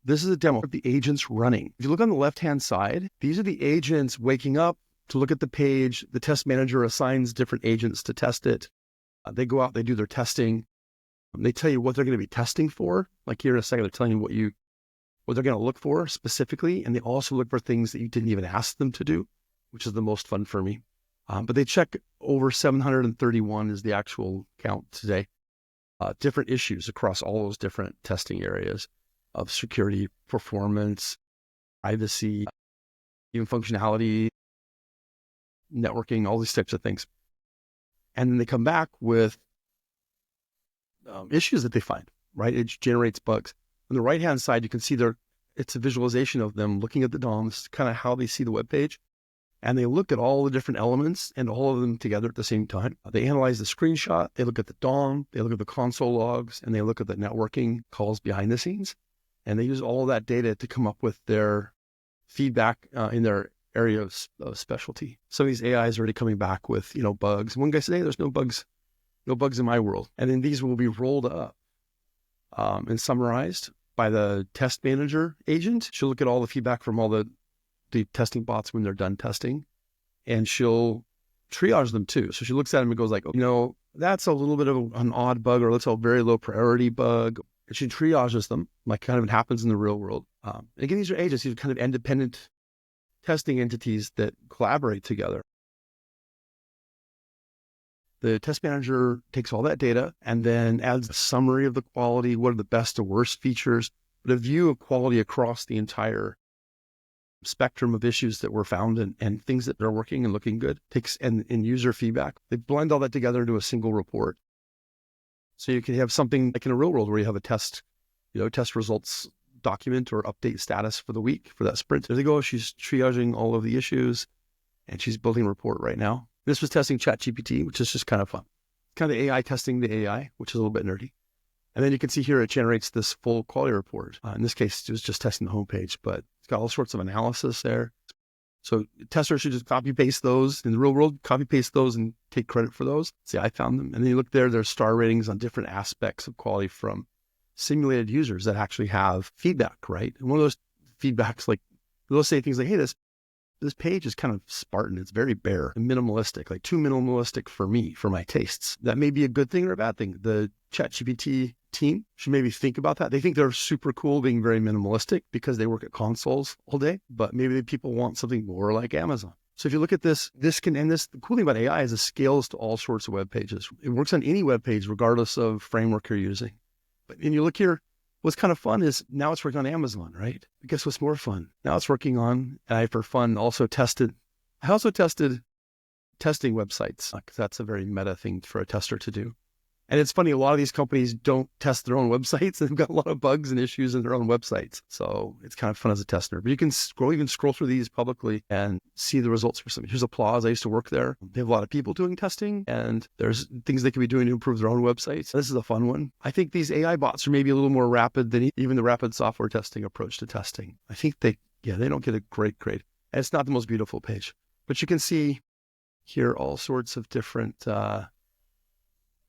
This is a demo of the agents running. If you look on the left-hand side, these are the agents waking up to look at the page. The test manager assigns different agents to test it. They go out, they do their testing. They tell you what they're going to be testing for. Like here in a second, they're telling you what they're going to look for specifically. And they also look for things that you didn't even ask them to do, which is the most fun for me. But they check over 731 is the actual count today. Different issues across all those different testing areas of security, performance, privacy, even functionality, networking, all these types of things. And then they come back with issues that they find, right? It generates bugs. On the right-hand side, you can see it's a visualization of them looking at the DOMs, kind of how they see the web page. And they look at all the different elements and all of them together at the same time. They analyze the screenshot, they look at the DOM, they look at the console logs, and they look at the networking calls behind the scenes. And they use all of that data to come up with their feedback in their area of specialty. Some of these AIs are already coming back with, bugs. One guy said, hey, there's no bugs in my world. And then these will be rolled up and summarized by the test manager agent. She'll look at all the feedback from all the testing bots when they're done testing, and she'll triage them too. So she looks at them and goes like, that's a little bit of an odd bug, or that's a very low priority bug. And she triages them like kind of it happens in the real world. Again, these are agents, these are kind of independent testing entities that collaborate together. The test manager takes all that data and then adds a summary of the quality, what are the best to worst features, but a view of quality across the entire spectrum of issues that were found and things that are working and looking good, takes and user feedback. They blend all that together into a single report. So you can have something like in a real world where you have a test results document or update status for the week for that sprint. There they go. She's triaging all of the issues and she's building a report right now. This was testing Chat.GPT, which is just kind of fun. Kind of AI testing the AI, which is a little bit nerdy. And then you can see here, it generates this full quality report. In this case, it was just testing the homepage, but it's got all sorts of analysis there. So testers should just copy paste those in the real world, copy paste those and take credit for those. See, I found them. And then you look there, there's star ratings on different aspects of quality from simulated users that actually have feedback, right? And one of those feedbacks, like they'll say things like, hey, this page is kind of Spartan. It's very bare and minimalistic, like too minimalistic for me, for my tastes. That may be a good thing or a bad thing. The ChatGPT team should maybe think about that. They think they're super cool being very minimalistic because they work at consoles all day, but maybe people want something more like Amazon. So if you look at this, the cool thing about AI is it scales to all sorts of web pages. It works on any web page, regardless of framework you're using. But when you look here, what's kind of fun is now it's working on Amazon, right? But guess what's more fun? Now it's working on, and I, for fun, also tested testing websites, because that's a very meta thing for a tester to do. And it's funny, a lot of these companies don't test their own websites. They've got a lot of bugs and issues in their own websites. So it's kind of fun as a tester. But you can scroll through these publicly and see the results for something. Here's Applause. I used to work there. They have a lot of people doing testing, and there's things they could be doing to improve their own websites. This is a fun one. I think these AI bots are maybe a little more rapid than even the rapid software testing approach to testing. I think they don't get a great grade. And it's not the most beautiful page, but you can see here all sorts of different,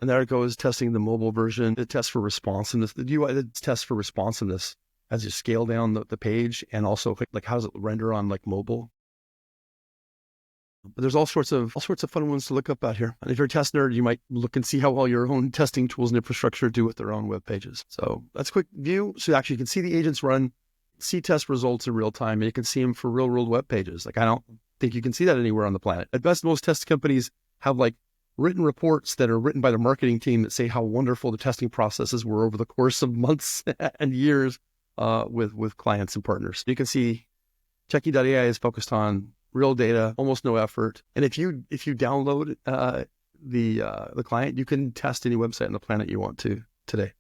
and there it goes, testing the mobile version. It tests for responsiveness. The UI tests for responsiveness as you scale down the page, and also like how does it render on like mobile. But there's all sorts of fun ones to look up out here. And if you're a test nerd, you might look and see how well your own testing tools and infrastructure do with their own web pages. So that's a quick view. So actually you can see the agents run, see test results in real time, and you can see them for real world web pages. Like I don't think you can see that anywhere on the planet. At best, most test companies have like written reports that are written by the marketing team that say how wonderful the testing processes were over the course of months and years with clients and partners. You can see Checkie.AI is focused on real data, almost no effort. And if you download the client, you can test any website on the planet you want to today.